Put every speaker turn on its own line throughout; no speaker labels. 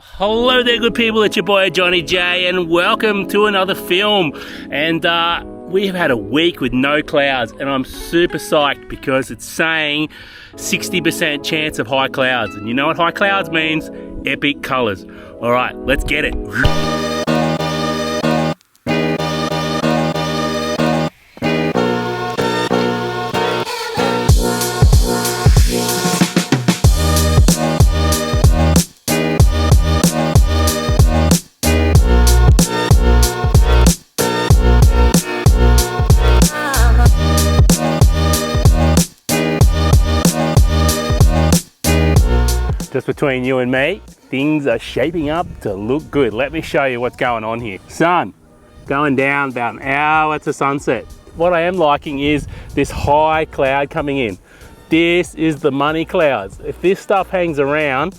Hello there, good people. It's your boy Johny-J, and welcome to another film. And we have had a week with no clouds, and I'm super psyched because it's saying 60% chance of high clouds. And you know what high clouds means? Epic colors. All right, let's get it. Just between you and me, things are shaping up to look good. Let me show you what's going on here. Sun going down about an hour to sunset. What I am liking is this high cloud coming in. This is the money clouds. If this stuff hangs around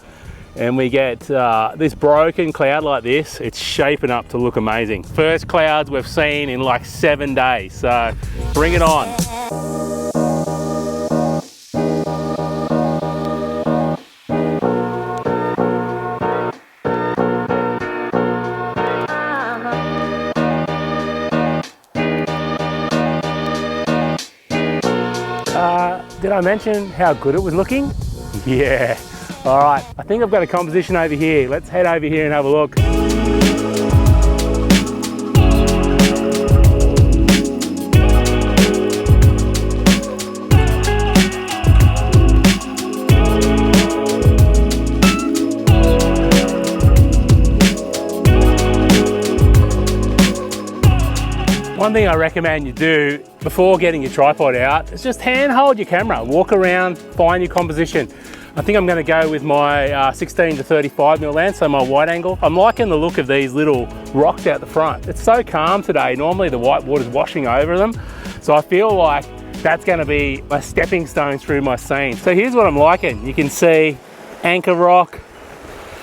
and we get this broken cloud like this, it's shaping up to look amazing. First clouds we've seen in like 7 days, so bring it on. Did I mention how good it was looking? Yeah. All right, I think I've got a composition over here. Let's head over here and have a look. One thing I recommend you do before getting your tripod out is just hand hold your camera, walk around, find your composition. I think I'm going to go with my 16 to 35mm lens, so my wide angle. I'm liking the look of these little rocks out the front. It's so calm today. Normally the white water's washing over them, so I feel like that's going to be my stepping stones through my scene. So here's what I'm liking. You can see anchor rock,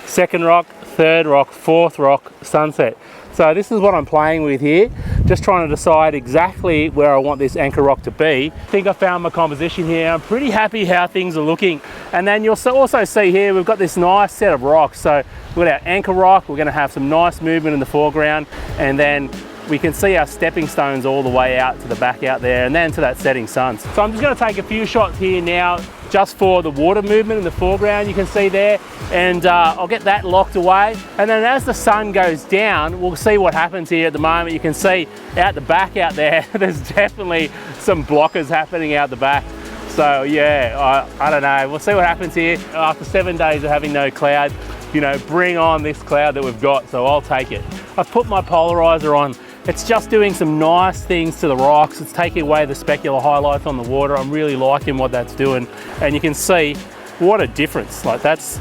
second rock, third rock, fourth rock, sunset. So this is what I'm playing with here, just trying to decide exactly where I want this anchor rock to be. I think I found my composition here. I'm pretty happy how things are looking. And then you'll also see here, we've got this nice set of rocks. So we've got our anchor rock, we're gonna have some nice movement in the foreground, and then we can see our stepping stones all the way out to the back out there, and then to that setting sun. So I'm just gonna take a few shots here now, just for the water movement in the foreground, you can see there, and I'll get that locked away. And then as the sun goes down, we'll see what happens here at the moment. You can see out the back out there, there's definitely some blockers happening out the back. So yeah, I don't know, we'll see what happens here. After 7 days of having no cloud, you know, bring on this cloud that we've got, so I'll take it. I've put my polarizer on. It's just doing some nice things to the rocks. It's taking away the specular highlights on the water. I'm really liking what that's doing. And you can see what a difference. Like that's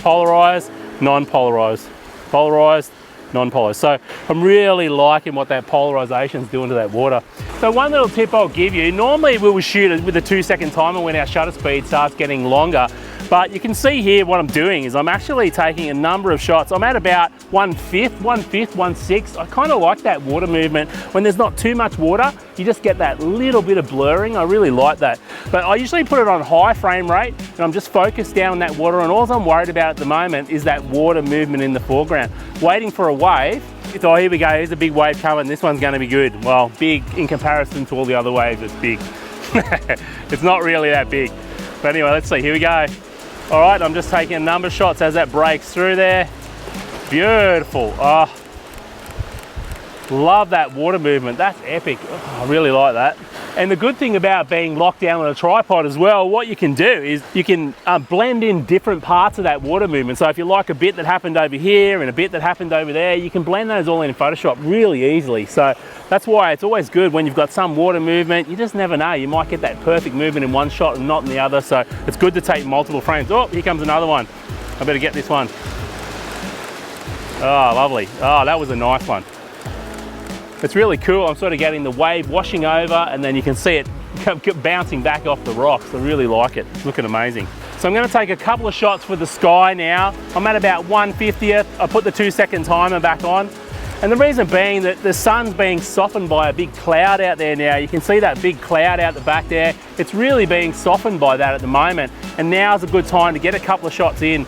polarized, non-polarized, polarized, non-polarized. So I'm really liking what that polarization is doing to that water. So one little tip I'll give you, normally we will shoot it with a 2-second timer when our shutter speed starts getting longer. But you can see here what I'm doing is I'm actually taking a number of shots. I'm at about 1/5, 1/6. I kind of like that water movement. When there's not too much water, you just get that little bit of blurring. I really like that. But I usually put it on high frame rate, and I'm just focused down on that water, and all I'm worried about at the moment is that water movement in the foreground. Waiting for a wave. Oh, here we go, here's a big wave coming. This one's gonna be good. Well, big in comparison to all the other waves, it's big. It's not really that big. But anyway, let's see, here we go. All right, I'm just taking a number of shots as that breaks through there. Beautiful. Oh, love that water movement. That's epic. Oh, I really like that. And the good thing about being locked down on a tripod as well, what you can do is you can blend in different parts of that water movement. So if you like a bit that happened over here and a bit that happened over there, you can blend those all in Photoshop really easily. So that's why it's always good when you've got some water movement. You just never know. You might get that perfect movement in one shot and not in the other. So it's good to take multiple frames. Oh, here comes another one. I better get this one. Oh, lovely. Oh, that was a nice one. It's really cool. I'm sort of getting the wave washing over, and then you can see it bouncing back off the rocks. I really like it. It's looking amazing. So I'm going to take a couple of shots for the sky now. I'm at about 1/50th. I put the 2-second timer back on. And the reason being that the sun's being softened by a big cloud out there now. You can see that big cloud out the back there. It's really being softened by that at the moment. And now's a good time to get a couple of shots in,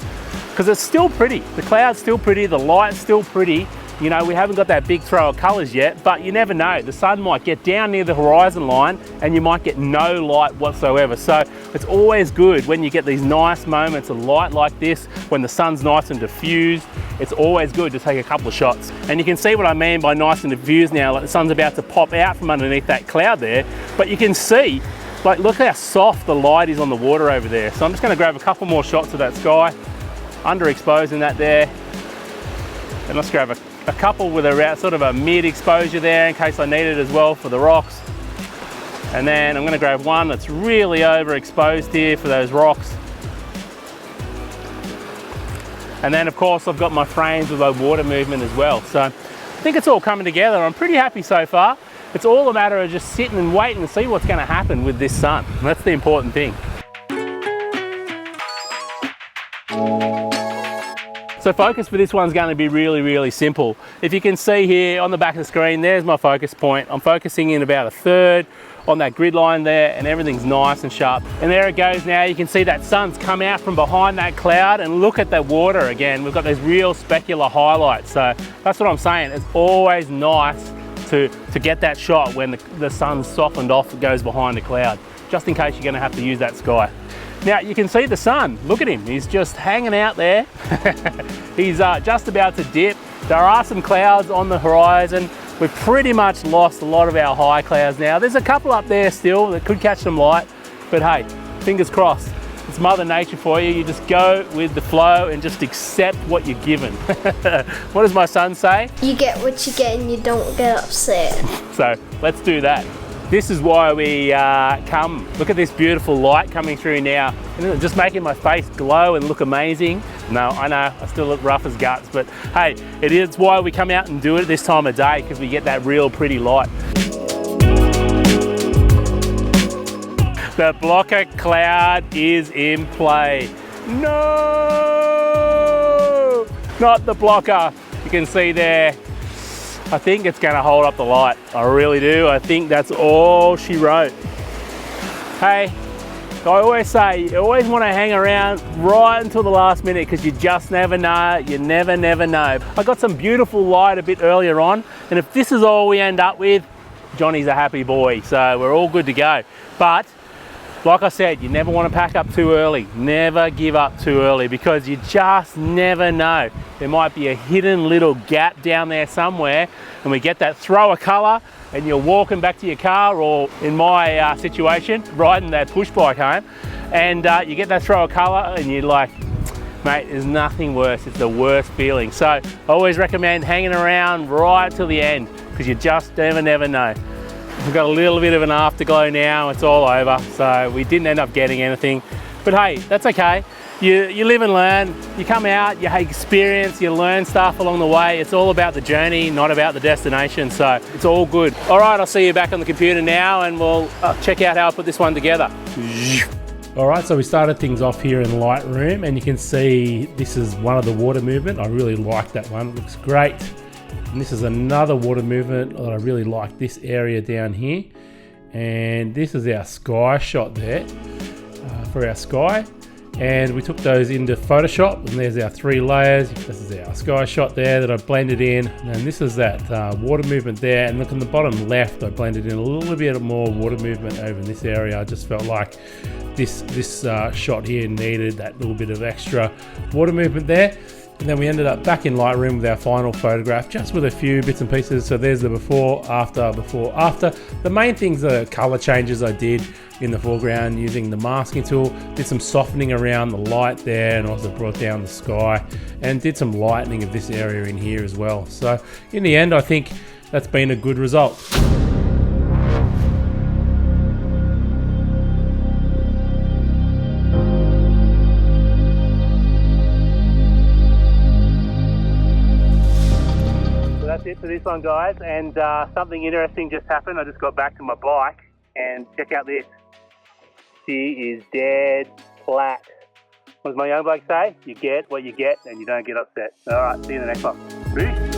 because it's still pretty. The cloud's still pretty, the light's still pretty. You know, we haven't got that big throw of colours yet, but you never know. The sun might get down near the horizon line and you might get no light whatsoever. So it's always good when you get these nice moments of light like this, when the sun's nice and diffused. It's always good to take a couple of shots. And you can see what I mean by nice and diffused now. Like the sun's about to pop out from underneath that cloud there, but you can see, like, look how soft the light is on the water over there. So I'm just going to grab a couple more shots of that sky, underexposing that there. And let's grab a couple with a sort of a mid exposure there in case I need it as well for the rocks. And then I'm going to grab one that's really overexposed here for those rocks. And then of course I've got my frames with my water movement as well. So I think it's all coming together. I'm pretty happy so far. It's all a matter of just sitting and waiting to see what's going to happen with this sun. And that's the important thing. So focus for this one's going to be really, really simple. If you can see here on the back of the screen, there's my focus point. I'm focusing in about a third on that grid line there, and everything's nice and sharp. And there it goes now. You can see that sun's come out from behind that cloud, and look at that water again. We've got those real specular highlights. So that's what I'm saying. It's always nice to get that shot when the sun's softened off, it goes behind a cloud, just in case you're going to have to use that sky. Now you can see the sun, look at him, he's just hanging out there. He's just about to dip. There are some clouds on the horizon. We've pretty much lost a lot of our high clouds now. There's a couple up there still that could catch some light, but hey, fingers crossed. It's Mother Nature for you. You just go with the flow and just accept what you're given. What does my son say? You get what you get and you don't get upset. So let's do that. This is why we come. Look at this beautiful light coming through now. And just making my face glow and look amazing. No, I know, I still look rough as guts, but hey, it is why we come out and do it this time of day, because we get that real pretty light. The blocker cloud is in play. No! Not the blocker. You can see there, I think it's going to hold up the light. I really do. I think that's all she wrote. Hey, I always say, you always want to hang around right until the last minute, because you just never know. You never know. I got some beautiful light a bit earlier on, and if this is all we end up with, Johnny's a happy boy. So we're all good to go. But like I said, you never want to pack up too early. Never give up too early, because you just never know. There might be a hidden little gap down there somewhere, and we get that throw of colour, and you're walking back to your car, or in my situation, riding that push bike home, and you get that throw of colour and you're like, mate, there's nothing worse. It's the worst feeling. So I always recommend hanging around right till the end, because you just never know. We've got a little bit of an afterglow now, it's all over, so we didn't end up getting anything. But hey, that's okay. You live and learn, you come out, you experience, you learn stuff along the way. It's all about the journey, not about the destination, so it's all good. All right, I'll see you back on the computer now, and we'll check out how I put this one together. All right, so we started things off here in Lightroom, and you can see this is one of the water movement. I really like that one, it looks great. And this is another water movement that I really like, this area down here. And this is our sky shot there for our sky. And we took those into Photoshop, and there's our 3 layers. This is our sky shot there that I blended in. And this is that water movement there. And look on the bottom left, I blended in a little bit more water movement over in this area. I just felt like this shot here needed that little bit of extra water movement there. And then we ended up back in Lightroom with our final photograph, just with a few bits and pieces. So there's the before, after. The main things are color changes I did in the foreground using the masking tool. Did some softening around the light there, and also brought down the sky, and did some lightening of this area in here as well. So in the end, I think that's been a good result. That's it for this one, guys, and something interesting just happened. I just got back to my bike, and check out this. She is dead flat. What does my young bloke say? You get what you get, and you don't get upset. All right, see you in the next one. Peace.